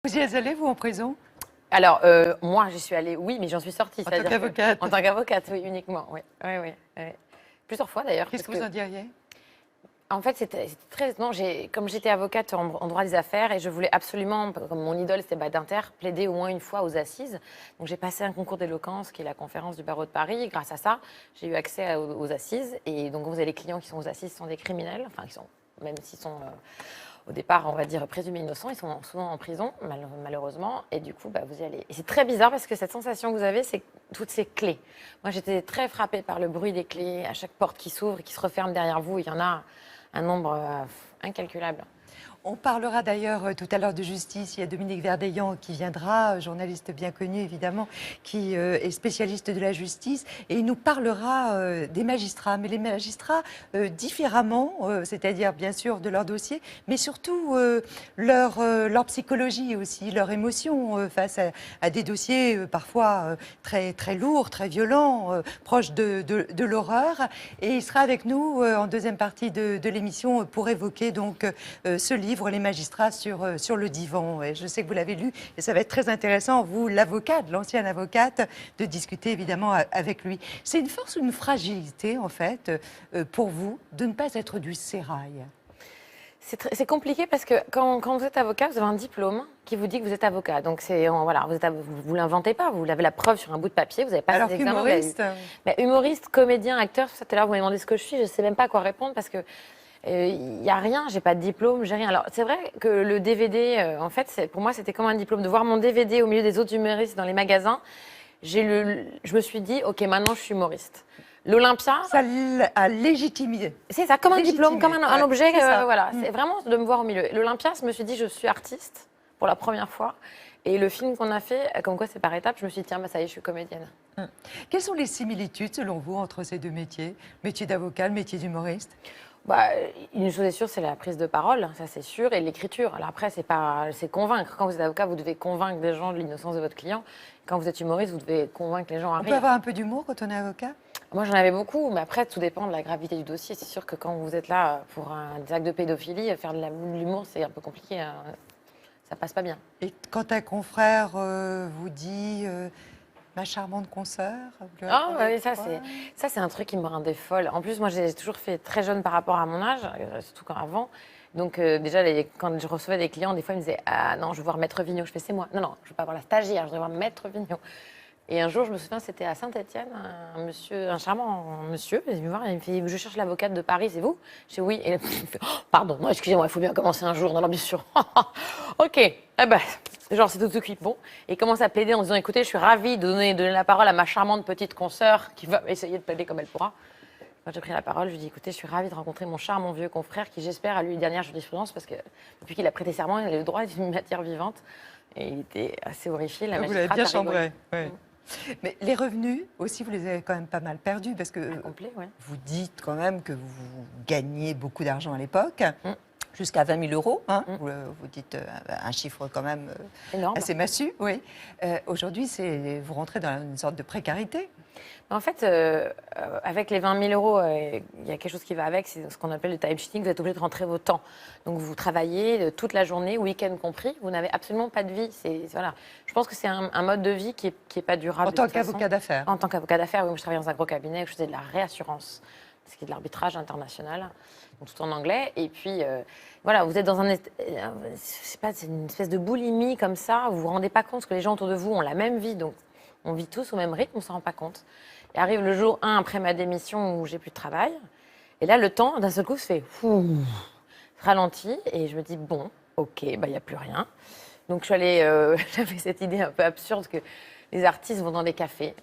Vous y êtes allée, vous, en prison? Alors, moi, j'y suis allée, oui, mais j'en suis sortie. En tant qu'avocate? En tant qu'avocate, oui, uniquement, oui. Oui, oui, oui. Plusieurs fois, d'ailleurs. Qu'est-ce que vous en diriez? En fait, c'était très étonnant. Comme j'étais avocate en droit des affaires et je voulais absolument, comme mon idole, c'était Badinter, plaider au moins une fois aux assises. Donc, j'ai passé un concours d'éloquence qui est la conférence du barreau de Paris. Grâce à ça, j'ai eu accès aux assises. Et donc, vous avez les clients qui sont aux assises sont des criminels, enfin, même s'ils sont au départ, on va dire, présumés innocents, ils sont souvent en prison, malheureusement, et du coup, vous y allez. Et c'est très bizarre parce que cette sensation que vous avez, c'est toutes ces clés. Moi, j'étais très frappée par le bruit des clés, à chaque porte qui s'ouvre et qui se referme derrière vous, il y en a un nombre incalculable. On parlera d'ailleurs tout à l'heure de justice. Il y a Dominique Verdeillan qui viendra, journaliste bien connu évidemment, qui est spécialiste de la justice. Et il nous parlera des magistrats, mais les magistrats différemment, c'est-à-dire bien sûr de leur dossier, mais surtout leur psychologie aussi, leur émotion face à des dossiers parfois très, très lourds, très violents, proches de l'horreur. Et il sera avec nous en deuxième partie de l'émission pour évoquer donc ce livre, Les magistrats sur le divan. Et je sais que vous l'avez lu et ça va être très intéressant, vous, l'avocate, l'ancienne avocate, de discuter évidemment avec lui. C'est une force ou une fragilité, en fait, pour vous, de ne pas être du sérail? C'est compliqué parce que quand vous êtes avocat, vous avez un diplôme qui vous dit que vous êtes avocat. Donc, voilà, vous ne l'inventez pas, vous avez la preuve sur un bout de papier, vous n'avez pas ces examens. Humoriste humoriste, comédien, acteur, tout ça, tout à l'heure, vous m'avez demandé ce que je suis, je ne sais même pas à quoi répondre parce que il n'y a rien, j'ai pas de diplôme, j'ai rien. Alors, c'est vrai que le DVD, en fait, pour moi, c'était comme un diplôme. De voir mon DVD au milieu des autres humoristes dans les magasins, je me suis dit, OK, maintenant, je suis humoriste. L'Olympia. Ça a légitimé. C'est ça, comme un diplôme, comme un objet. Voilà, c'est vraiment de me voir au milieu. L'Olympia, je me suis dit, je suis artiste pour la première fois. Et le film qu'on a fait, comme quoi c'est par étapes, je me suis dit, tiens, ça y est, je suis comédienne. Quelles sont les similitudes, selon vous, entre ces deux métiers? Le métier d'avocat, le métier d'humoriste? Une chose est sûre, c'est la prise de parole, ça c'est sûr, et l'écriture. Alors après, c'est convaincre. Quand vous êtes avocat, vous devez convaincre des gens de l'innocence de votre client. Quand vous êtes humoriste, vous devez convaincre les gens à rire. On peut avoir un peu d'humour quand on est avocat? Moi, j'en avais beaucoup, mais après, tout dépend de la gravité du dossier. C'est sûr que quand vous êtes là pour des actes de pédophilie, faire de l'humour, c'est un peu compliqué. Ça passe pas bien. Et quand un confrère vous dit ma charmante consoeur, Oui, ça c'est un truc qui me rendait folle. En plus, moi, j'ai toujours fait très jeune par rapport à mon âge, surtout avant. Donc déjà, quand je recevais des clients, des fois, ils me disaient « Ah non, je veux voir Maître Vigneault ». Je fais « C'est moi ». « Non, non, je veux pas voir la stagiaire, je veux voir Maître Vigneault ». Et un jour, je me souviens, c'était à Saint-Étienne, un charmant monsieur, il vient me voir, il me fait « Je cherche l'avocate de Paris, c'est vous ?» Je dis « Oui ». Et il me fait oh, « Pardon, non, excusez-moi, il faut bien commencer un jour. » Non, non, bien sûr. Ok, genre c'est tout cuit. Bon, et il commence à plaider en disant « Écoutez, je suis ravie de donner la parole à ma charmante petite consoeur qui va essayer de plaider comme elle pourra. » Quand j'ai pris la parole, je lui dis « Écoutez, je suis ravie de rencontrer mon charmant vieux confrère qui, j'espère, a lu les dernières jurisprudence parce que depuis qu'il a prêté serment, il a le droit d'une matière vivante. » Et il était assez horrifié. Vous l'avez bien chambré. Oui. Mais les revenus aussi, vous les avez quand même pas mal perdus parce que vous dites quand même que vous gagnez beaucoup d'argent à l'époque, jusqu'à 20 000 euros. Hein, vous dites un chiffre quand même assez massu. Oui. Aujourd'hui, vous rentrez dans une sorte de précarité. En fait, avec les 20 000 euros, il y a quelque chose qui va avec, c'est ce qu'on appelle le time sheeting. Vous êtes obligé de rentrer vos temps. Donc, vous travaillez toute la journée, week-end compris. Vous n'avez absolument pas de vie. Voilà. Je pense que c'est un mode de vie qui est pas durable. En tant qu'avocat d'affaires? En tant qu'avocat d'affaires, oui. Moi, je travaillais dans un gros cabinet où je faisais de la réassurance, ce qui est de l'arbitrage international, donc tout en anglais. Et puis, voilà, vous êtes dans c'est une espèce de boulimie comme ça. Vous vous rendez pas compte que les gens autour de vous ont la même vie. Donc, on vit tous au même rythme, on ne s'en rend pas compte. Et arrive le jour 1 après ma démission où j'ai plus de travail. Et là, le temps, d'un seul coup, se fait ralenti. Et je me dis, bon, ok, il n'y a plus rien. Donc, je suis allée, j'avais cette idée un peu absurde que les artistes vont dans des cafés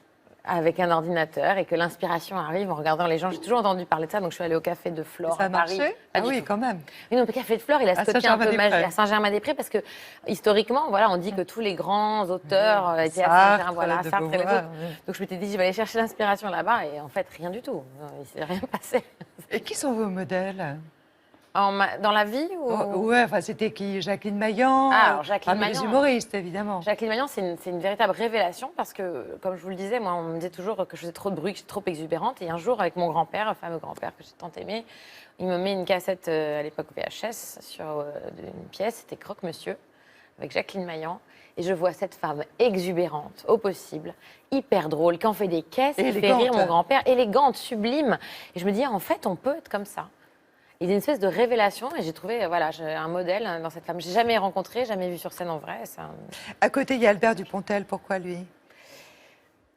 avec un ordinateur et que l'inspiration arrive en regardant les gens. J'ai toujours entendu parler de ça, donc je suis allée au café de Flore à Paris. Ça a marché? Ah oui, quand même. Mais non, le café de Flore, il a ce côté un peu magique à Saint-Germain-des-Prés parce que historiquement, voilà, on dit que tous les grands auteurs étaient à Saint-Germain, voilà, Sartre et les autres. Donc je m'étais dit, je vais aller chercher l'inspiration là-bas et en fait, rien du tout. Il s'est rien passé. Et qui sont vos modèles? Dans la vie ou... Ouais, enfin, c'était qui? Jacqueline Maillan? Alors, Jacqueline Maillan. Les humoristes, évidemment. Jacqueline Maillan, c'est une véritable révélation parce que, comme je vous le disais, moi, on me disait toujours que je faisais trop de bruit, que j'étais trop exubérante. Et un jour, avec mon grand-père, le fameux grand-père que j'ai tant aimé, il me met une cassette, à l'époque VHS, sur une pièce, c'était Croque-Monsieur, avec Jacqueline Maillan. Et je vois cette femme exubérante au possible, hyper drôle, qui en fait des caisses, qui fait rire mon grand-père, élégante, sublime. Et je me dis, en fait, on peut être comme ça. Il y a une espèce de révélation et j'ai trouvé voilà, un modèle dans cette femme. Je n'ai jamais rencontré, jamais vu sur scène en vrai. À côté, il y a Albert Dupontel. Pourquoi lui?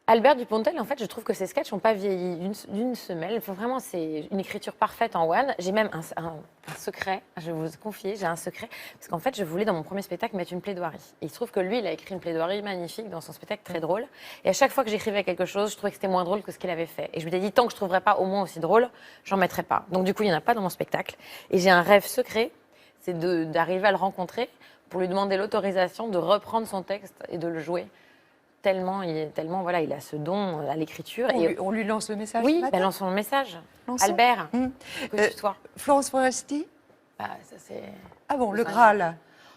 Albert Dupontel, en fait, je trouve que ses sketchs n'ont pas vieilli d'une semelle. Enfin, vraiment, c'est une écriture parfaite en one. J'ai même un secret, je vais vous confier, j'ai un secret. Parce qu'en fait, je voulais, dans mon premier spectacle, mettre une plaidoirie. Et il se trouve que lui, il a écrit une plaidoirie magnifique dans son spectacle, très drôle. Et à chaque fois que j'écrivais quelque chose, je trouvais que c'était moins drôle que ce qu'il avait fait. Et je me suis dit, tant que je ne trouverais pas au moins aussi drôle, j'en mettrai pas. Donc, du coup, il n'y en a pas dans mon spectacle. Et j'ai un rêve secret, c'est d'arriver à le rencontrer pour lui demander l'autorisation de reprendre son texte et de le jouer. Tellement, voilà, il a ce don à l'écriture. On lui lance le message. Oui, lançons le message. Albert, toi. Florence Foresti. Ça, c'est... Ah bon, le Graal.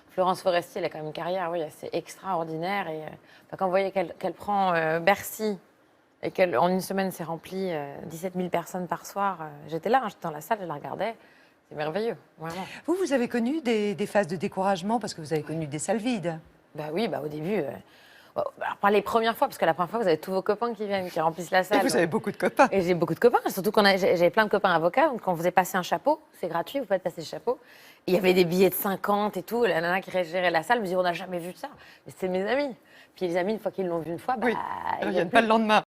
Florence Foresti, elle a quand même une carrière, oui, assez extraordinaire. Et quand vous voyez qu'elle prend Bercy et qu'en une semaine, c'est rempli 17 000 personnes par soir, j'étais là, j'étais dans la salle, je la regardais. C'est merveilleux, vraiment. Vous avez connu des phases de découragement parce que vous avez connu des salles vides. Oui, au début... Pas les premières fois, parce que la première fois, vous avez tous vos copains qui viennent, qui remplissent la salle. Et vous avez beaucoup de copains. Et j'ai beaucoup de copains, surtout j'avais plein de copains avocats. Donc quand vous faisait passer un chapeau, c'est gratuit, vous faites passer le chapeau. Et il y avait des billets de 50 et tout. La nana qui gérait la salle me dit, on n'a jamais vu ça. Mais c'est mes amis. Puis les amis, une fois qu'ils l'ont vu une fois, ils ne reviennent pas le lendemain.